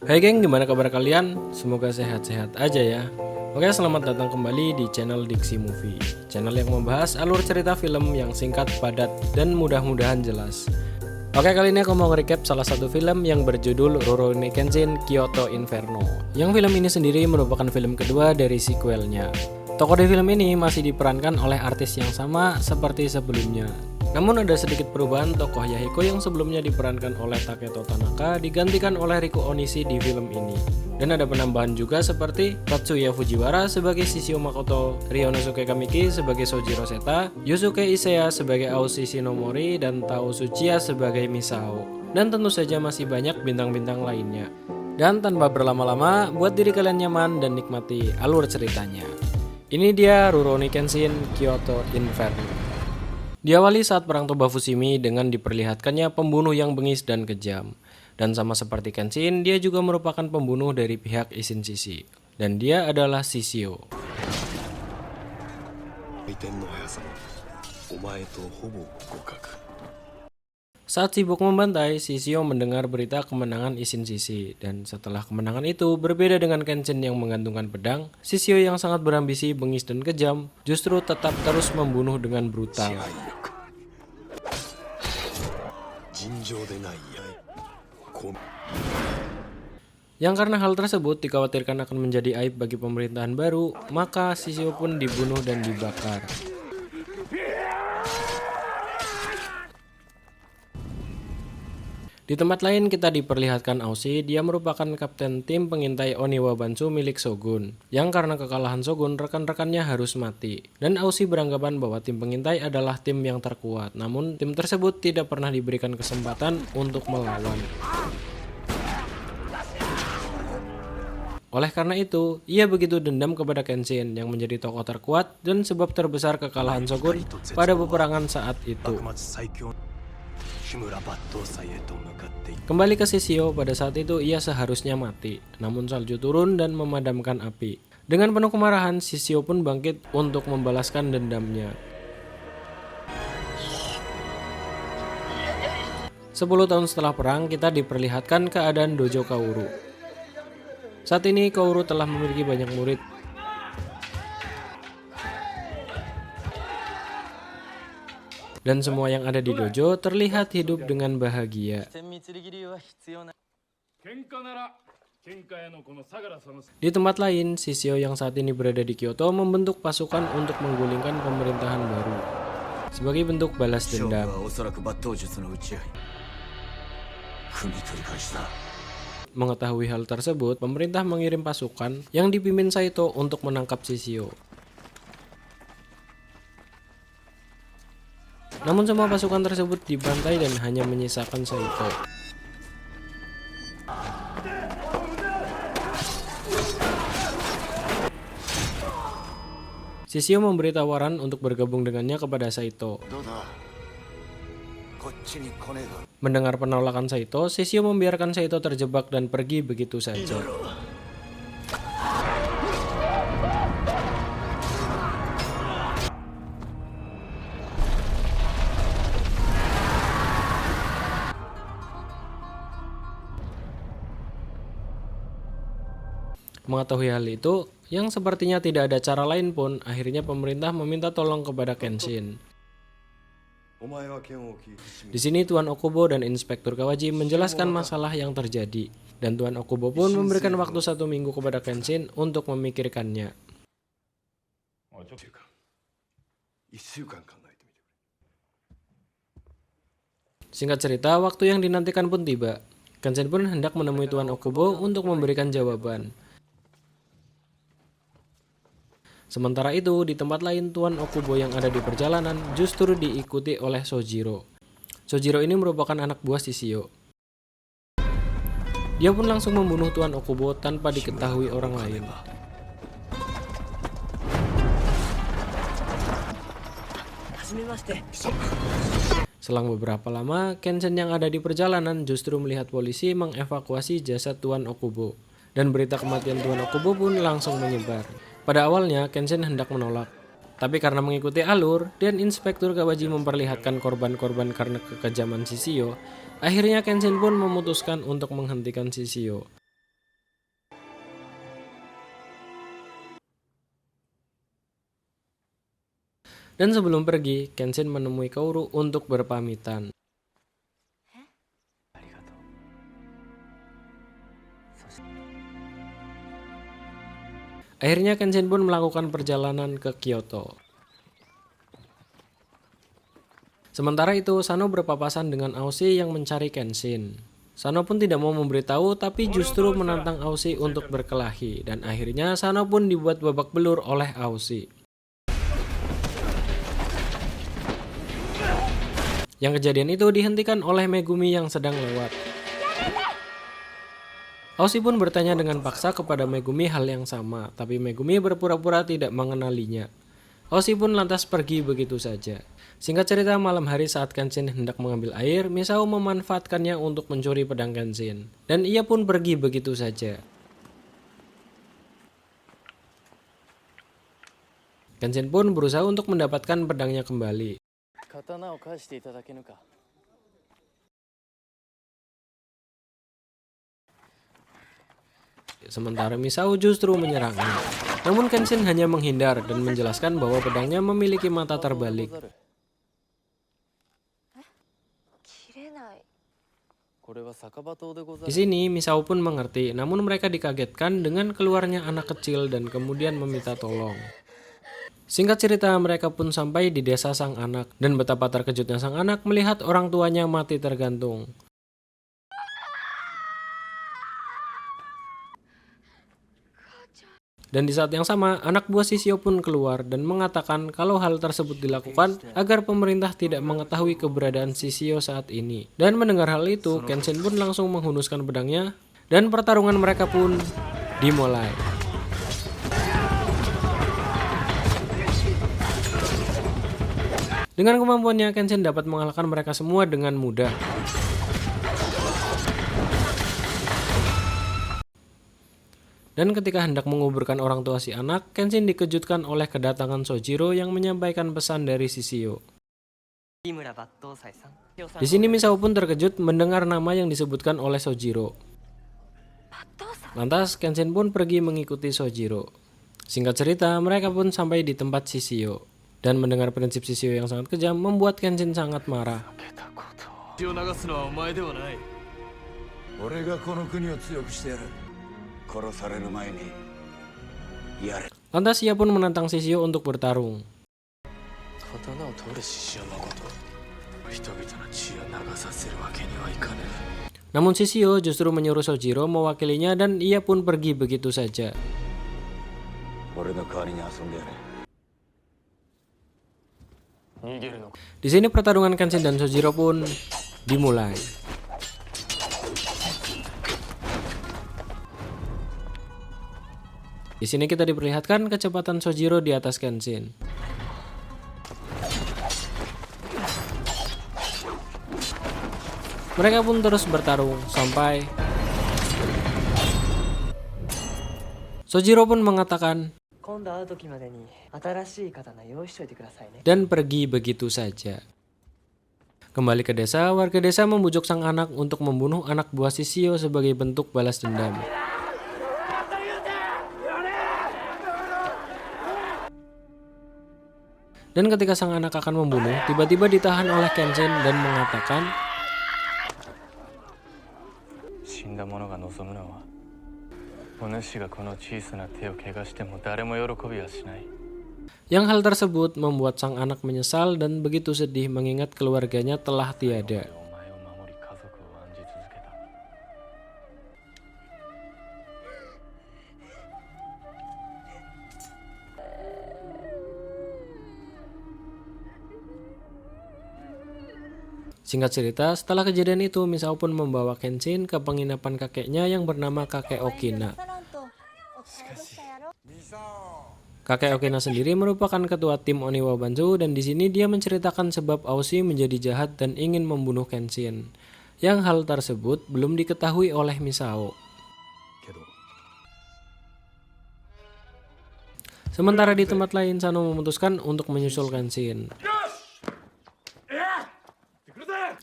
Hai geng, gimana kabar kalian? Semoga sehat-sehat aja ya. Oke, selamat datang kembali di channel Diksi Movie, channel yang membahas alur cerita film yang singkat, padat, dan mudah-mudahan jelas. Oke, kali ini aku mau nge-recap salah satu film yang berjudul Rurouni Kenshin Kyoto Inferno. Yang film ini sendiri merupakan film kedua dari sequelnya. Tokoh di film ini masih diperankan oleh artis yang sama seperti sebelumnya. Namun ada sedikit perubahan, tokoh Yahiko yang sebelumnya diperankan oleh Taketo Tanaka digantikan oleh Riku Onishi di film ini. Dan ada penambahan juga seperti Tatsuya Fujiwara sebagai Shishio Makoto, Ryonosuke Kamiki sebagai Sojiro Seta, Yusuke Isea sebagai Aoshi Shinomori, dan Tao Tsuchiya sebagai Misao. Dan tentu saja masih banyak bintang-bintang lainnya. Dan tanpa berlama-lama, buat diri kalian nyaman dan nikmati alur ceritanya. Ini dia Rurouni Kenshin Kyoto Inferno. Diawali saat perang Toba Fushimi dengan diperlihatkannya pembunuh yang bengis dan kejam. Dan sama seperti Kenshin, dia juga merupakan pembunuh dari pihak Isshin Shishi. Dan dia adalah Shishio. Saat sibuk membantai, Shishio mendengar berita kemenangan Isshin Shishi. Dan setelah kemenangan itu, berbeda dengan Kenshin yang menggantungkan pedang, Shishio yang sangat berambisi, bengis dan kejam, justru tetap terus membunuh dengan brutal. Yang karena hal tersebut dikhawatirkan akan menjadi aib bagi pemerintahan baru, maka Shishio pun dibunuh dan dibakar. Di tempat lain kita diperlihatkan Aoshi, dia merupakan kapten tim pengintai Oniwa Bansu milik Shogun. Yang karena kekalahan Shogun, rekan-rekannya harus mati. Dan Aoshi beranggapan bahwa tim pengintai adalah tim yang terkuat, namun tim tersebut tidak pernah diberikan kesempatan untuk melawan. Oleh karena itu, ia begitu dendam kepada Kenshin yang menjadi tokoh terkuat dan sebab terbesar kekalahan Shogun pada peperangan saat itu. Kembali ke Shishio, pada saat itu ia seharusnya mati, namun salju turun dan memadamkan api. Dengan penuh kemarahan, Shishio pun bangkit untuk membalaskan dendamnya. 10 tahun setelah perang, kita diperlihatkan keadaan dojo Kaoru. Saat ini Kaoru telah memiliki banyak murid. Dan semua yang ada di dojo terlihat hidup dengan bahagia. Di tempat lain, Shishio yang saat ini berada di Kyoto membentuk pasukan untuk menggulingkan pemerintahan baru sebagai bentuk balas dendam. Mengetahui hal tersebut, pemerintah mengirim pasukan yang dipimpin Saito untuk menangkap Shishio. Namun semua pasukan tersebut dibantai dan hanya menyisakan Saito. Shishio memberi tawaran untuk bergabung dengannya kepada Saito. Mendengar penolakan Saito, Shishio membiarkan Saito terjebak dan pergi begitu saja. Mengetahui hal itu, yang sepertinya tidak ada cara lain pun, akhirnya pemerintah meminta tolong kepada Kenshin. Di sini Tuan Okubo dan Inspektur Kawaji menjelaskan masalah yang terjadi, dan Tuan Okubo pun memberikan waktu 1 minggu kepada Kenshin untuk memikirkannya. Singkat cerita, waktu yang dinantikan pun tiba. Kenshin pun hendak menemui Tuan Okubo untuk memberikan jawaban. Sementara itu, di tempat lain Tuan Okubo yang ada di perjalanan justru diikuti oleh Sojiro. Sojiro ini merupakan anak buah Shishio. Dia pun langsung membunuh Tuan Okubo tanpa diketahui orang lain. Selang beberapa lama, Kenshin yang ada di perjalanan justru melihat polisi mengevakuasi jasad Tuan Okubo. Dan berita kematian Tuan Okubo pun langsung menyebar. Pada awalnya, Kenshin hendak menolak. Tapi karena mengikuti alur, dan Inspektur Kawaji memperlihatkan korban-korban karena kekejaman Shishio, akhirnya Kenshin pun memutuskan untuk menghentikan Shishio. Dan sebelum pergi, Kenshin menemui Kaoru untuk berpamitan. Akhirnya Kenshin pun melakukan perjalanan ke Kyoto. Sementara itu, Sano berpapasan dengan Aoshi yang mencari Kenshin. Sano pun tidak mau memberitahu, tapi justru menantang Aoshi untuk berkelahi. Dan akhirnya Sano pun dibuat babak belur oleh Aoshi. Yang kejadian itu dihentikan oleh Megumi yang sedang lewat. Aoshi pun bertanya dengan paksa kepada Megumi hal yang sama, tapi Megumi berpura-pura tidak mengenalinya. Aoshi pun lantas pergi begitu saja. Singkat cerita, malam hari saat Kenshin hendak mengambil air, Misao memanfaatkannya untuk mencuri pedang Kenshin. Dan ia pun pergi begitu saja. Kenshin pun berusaha untuk mendapatkan pedangnya kembali. Sementara Misao justru menyerangnya. Namun Kenshin hanya menghindar dan menjelaskan bahwa pedangnya memiliki mata terbalik. Di sini Misao pun mengerti, namun mereka dikagetkan dengan keluarnya anak kecil dan kemudian meminta tolong. Singkat cerita, mereka pun sampai di desa sang anak, dan betapa terkejutnya sang anak melihat orang tuanya mati tergantung. Dan di saat yang sama, anak buah Shishio pun keluar dan mengatakan kalau hal tersebut dilakukan agar pemerintah tidak mengetahui keberadaan Shishio saat ini. Dan mendengar hal itu, Kenshin pun langsung menghunuskan pedangnya, dan pertarungan mereka pun dimulai. Dengan kemampuannya, Kenshin dapat mengalahkan mereka semua dengan mudah. Dan ketika hendak menguburkan orang tua si anak, Kenshin dikejutkan oleh kedatangan Sojiro yang menyampaikan pesan dari Shishio. Di sini Misao pun terkejut mendengar nama yang disebutkan oleh Sojiro. Lantas Kenshin pun pergi mengikuti Sojiro. Singkat cerita, mereka pun sampai di tempat Shishio. Dan mendengar prinsip Shishio yang sangat kejam membuat Kenshin sangat marah. Lantas ia pun menantang Shishio untuk bertarung. Namun Shishio justru menyuruh Sojiro mewakilinya dan ia pun pergi begitu saja. Di sini pertarungan Kenshin dan Sojiro pun dimulai. Di sini kita diperlihatkan kecepatan Sojiro di atas Kenshin. Mereka pun terus bertarung sampai Sojiro pun mengatakan dan pergi begitu saja. Kembali ke desa, warga desa membujuk sang anak untuk membunuh anak buah Shishio sebagai bentuk balas dendam. Dan ketika sang anak akan membunuh, tiba-tiba ditahan oleh Kenshin dan mengatakan, yang hal tersebut membuat sang anak menyesal dan begitu sedih mengingat keluarganya telah tiada. Singkat cerita, setelah kejadian itu, Misao pun membawa Kenshin ke penginapan kakeknya yang bernama Kakek Okina. Kakek Okina sendiri merupakan ketua tim Oniwa Banzo dan di sini dia menceritakan sebab Aoshi menjadi jahat dan ingin membunuh Kenshin. Yang hal tersebut belum diketahui oleh Misao. Sementara di tempat lain, Sano memutuskan untuk menyusul Kenshin.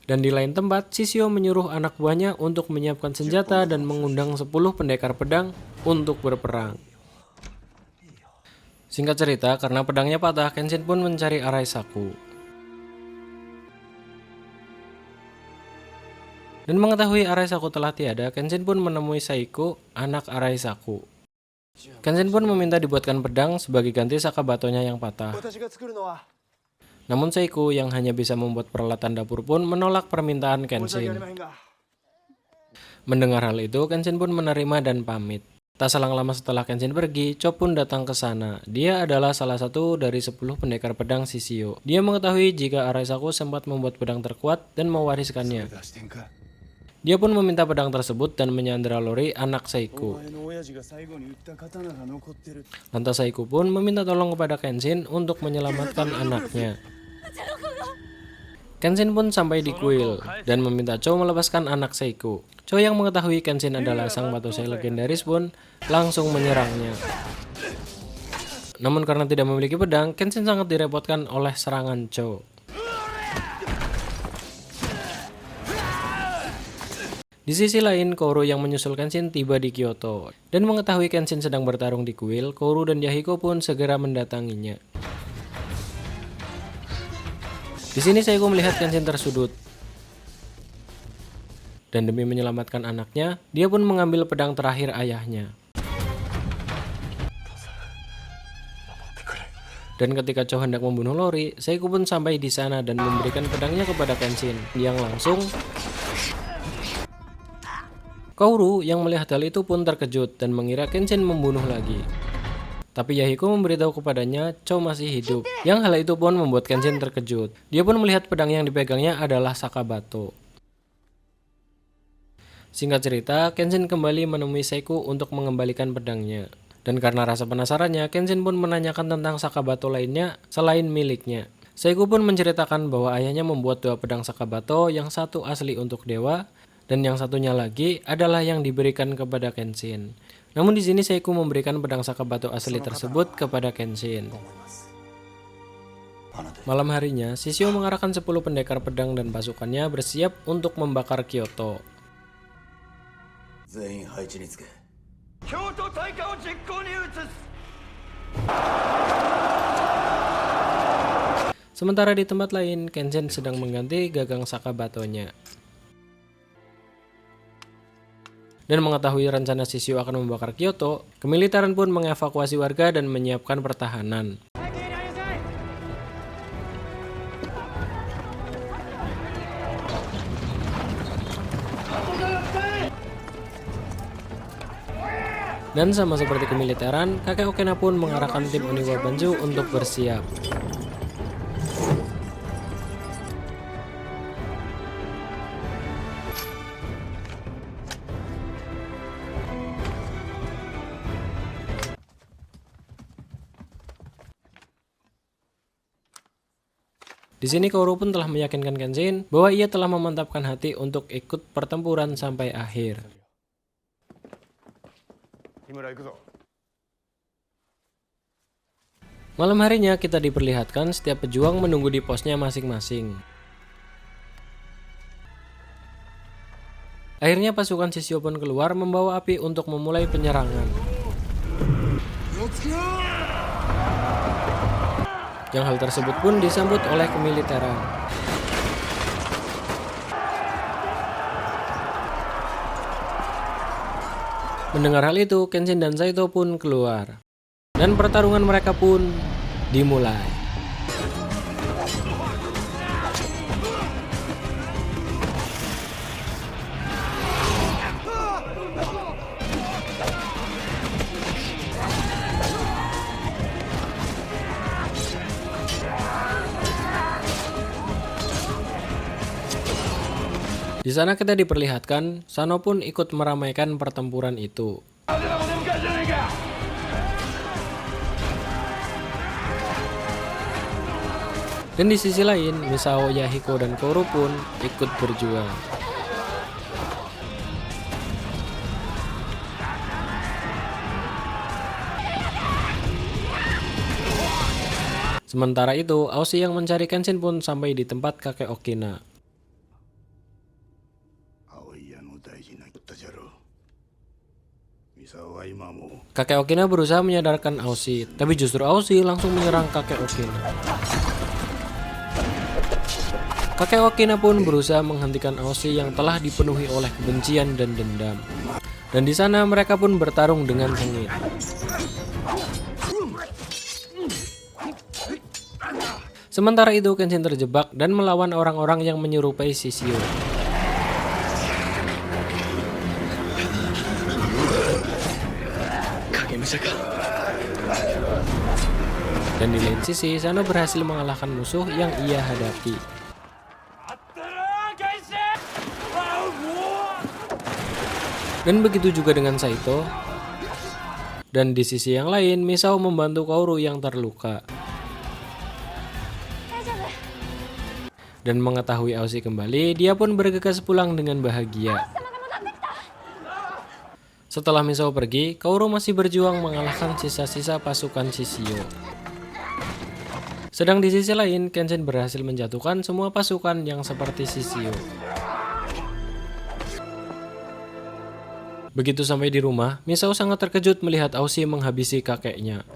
Dan di lain tempat, Shishio menyuruh anak buahnya untuk menyiapkan senjata dan mengundang 10 pendekar pedang untuk berperang. Singkat cerita, karena pedangnya patah, Kenshin pun mencari Araisaku. Dan mengetahui Araisaku telah tiada, Kenshin pun menemui Saiko, anak Araisaku. Kenshin pun meminta dibuatkan pedang sebagai ganti Sakabatonya yang patah. Namun Saiko yang hanya bisa membuat peralatan dapur pun menolak permintaan Kenshin. Mendengar hal itu, Kenshin pun menerima dan pamit. Tak selang lama setelah Kenshin pergi, Chop pun datang ke sana. Dia adalah salah satu dari 10 pendekar pedang Shishio. Dia mengetahui jika Araisaku sempat membuat pedang terkuat dan mewariskannya. Dia pun meminta pedang tersebut dan menyandera Lori, anak Saiko. Lantas Saiko pun meminta tolong kepada Kenshin untuk menyelamatkan anaknya. Kenshin pun sampai di kuil dan meminta Cho melepaskan anak Saiko. Cho yang mengetahui Kenshin adalah sang Batosai legendaris pun langsung menyerangnya. Namun karena tidak memiliki pedang, Kenshin sangat direpotkan oleh serangan Cho. Di sisi lain, Kouru yang menyusul Kenshin tiba di Kyoto dan mengetahui Kenshin sedang bertarung di kuil. Kouru dan Yahiko pun segera mendatanginya. Di sini Saiko melihat Kenshin tersudut. Dan demi menyelamatkan anaknya, dia pun mengambil pedang terakhir ayahnya. Dan ketika Cho hendak membunuh Lori, Saiko pun sampai di sana dan memberikan pedangnya kepada Kenshin, yang langsung. Kouru yang melihat hal itu pun terkejut dan mengira Kenshin membunuh lagi. Tapi Yahiko memberitahu kepadanya Cho masih hidup. Yang hal itu pun membuat Kenshin terkejut. Dia pun melihat pedang yang dipegangnya adalah Sakabato. Singkat cerita, Kenshin kembali menemui Saiko untuk mengembalikan pedangnya. Dan karena rasa penasarannya, Kenshin pun menanyakan tentang Sakabato lainnya selain miliknya. Saiko pun menceritakan bahwa ayahnya membuat 2 pedang Sakabato, yang satu asli untuk dewa dan yang satunya lagi adalah yang diberikan kepada Kenshin. Namun di sini Saiko memberikan pedang Sakabato asli tersebut kepada Kenshin. Malam harinya, Shishio mengarahkan 10 pendekar pedang dan pasukannya bersiap untuk membakar Kyoto. Sementara di tempat lain, Kenshin sedang mengganti gagang Sakabatonya. Dan mengetahui rencana Shishio akan membakar Kyoto, kemiliteran pun mengevakuasi warga dan menyiapkan pertahanan. Dan sama seperti kemiliteran, kakek Okena pun mengarahkan tim Oniwa Banju untuk bersiap. Di sini Kouru pun telah meyakinkan Kenshin bahwa ia telah memantapkan hati untuk ikut pertempuran sampai akhir. Malam harinya kita diperlihatkan setiap pejuang menunggu di posnya masing-masing. Akhirnya pasukan Shishio pun keluar membawa api untuk memulai penyerangan. Yang hal tersebut pun disambut oleh kemiliteran. Mendengar hal itu, Kenshin dan Saito pun keluar. Dan pertarungan mereka pun dimulai. Di sana kita diperlihatkan, Sano pun ikut meramaikan pertempuran itu. Dan di sisi lain, Misao, Yahiko, dan Kouru pun ikut berjuang. Sementara itu, Aoshi yang mencari Kenshin pun sampai di tempat kakek Okina. Kakek Okina berusaha menyadarkan Aoshi, tapi justru Aoshi langsung menyerang kakek Okina. Kakek Okina pun berusaha menghentikan Aoshi yang telah dipenuhi oleh kebencian dan dendam. Dan di sana mereka pun bertarung dengan sengit. Sementara itu Kenshin terjebak dan melawan orang-orang yang menyerupai Shishio. Dan di lain sisi, Sano berhasil mengalahkan musuh yang ia hadapi. Dan begitu juga dengan Saito. Dan di sisi yang lain, Misao membantu Kaoru yang terluka. Dan mengetahui Aoshi kembali, dia pun bergegas pulang dengan bahagia. Setelah Misao pergi, Kaoru masih berjuang mengalahkan sisa-sisa pasukan Shishio. Sedang di sisi lain, Kenshin berhasil menjatuhkan semua pasukan yang seperti Shishio. Begitu sampai di rumah, Misao sangat terkejut melihat Aoshi menghabisi kakeknya.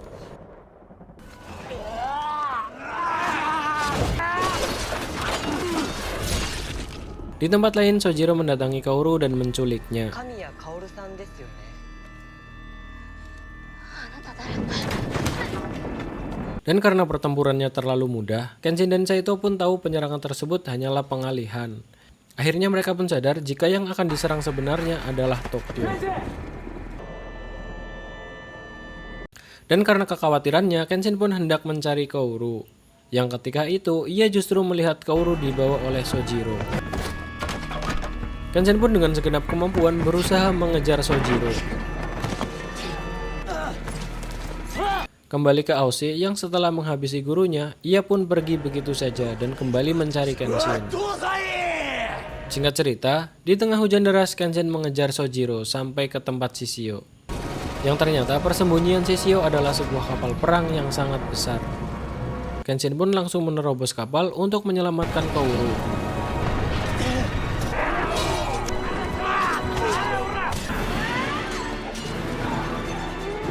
Di tempat lain, Sojiro mendatangi Kaoru dan menculiknya. Dan karena pertempurannya terlalu mudah, Kenshin dan Saito pun tahu penyerangan tersebut hanyalah pengalihan. Akhirnya mereka pun sadar jika yang akan diserang sebenarnya adalah Tokyo. Dan karena kekhawatirannya, Kenshin pun hendak mencari Kaoru. Yang ketika itu, ia justru melihat Kaoru dibawa oleh Sojiro. Kenshin pun dengan segenap kemampuan berusaha mengejar Sojiro. Kembali ke Aoshi yang setelah menghabisi gurunya, ia pun pergi begitu saja dan kembali mencari Kenshin. Singkat cerita, di tengah hujan deras Kenshin mengejar Sojiro sampai ke tempat Shishio. Yang ternyata persembunyian Shishio adalah sebuah kapal perang yang sangat besar. Kenshin pun langsung menerobos kapal untuk menyelamatkan Kaoru.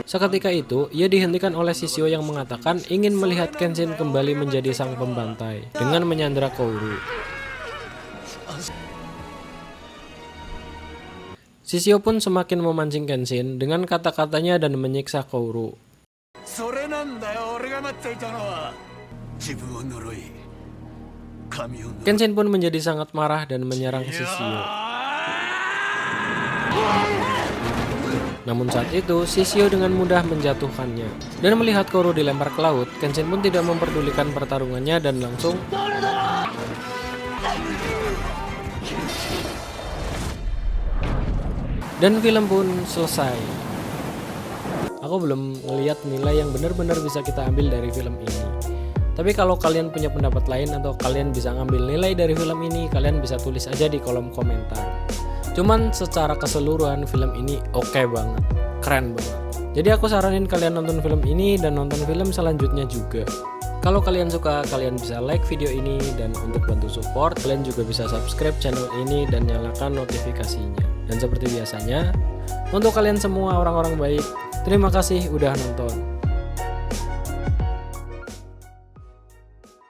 Seketika itu, ia dihentikan oleh Shishio yang mengatakan ingin melihat Kenshin kembali menjadi sang pembantai dengan menyandera Kaoru. Shishio pun semakin memancing Kenshin dengan kata-katanya dan menyiksa Kaoru. Kenshin pun menjadi sangat marah dan menyerang Shishio. Namun saat itu, Shishio dengan mudah menjatuhkannya. Dan melihat Kaoru dilempar ke laut, Kenshin pun tidak memperdulikan pertarungannya dan langsung dan film pun selesai. Aku belum ngeliat nilai yang benar-benar bisa kita ambil dari film ini. Tapi kalau kalian punya pendapat lain atau kalian bisa ngambil nilai dari film ini, kalian bisa tulis aja di kolom komentar. Cuman secara keseluruhan film ini oke banget, keren banget. Jadi aku saranin kalian nonton film ini dan nonton film selanjutnya juga. Kalau kalian suka, kalian bisa like video ini, dan untuk bantu support, kalian juga bisa subscribe channel ini dan nyalakan notifikasinya. Dan seperti biasanya, untuk kalian semua orang-orang baik, terima kasih udah nonton.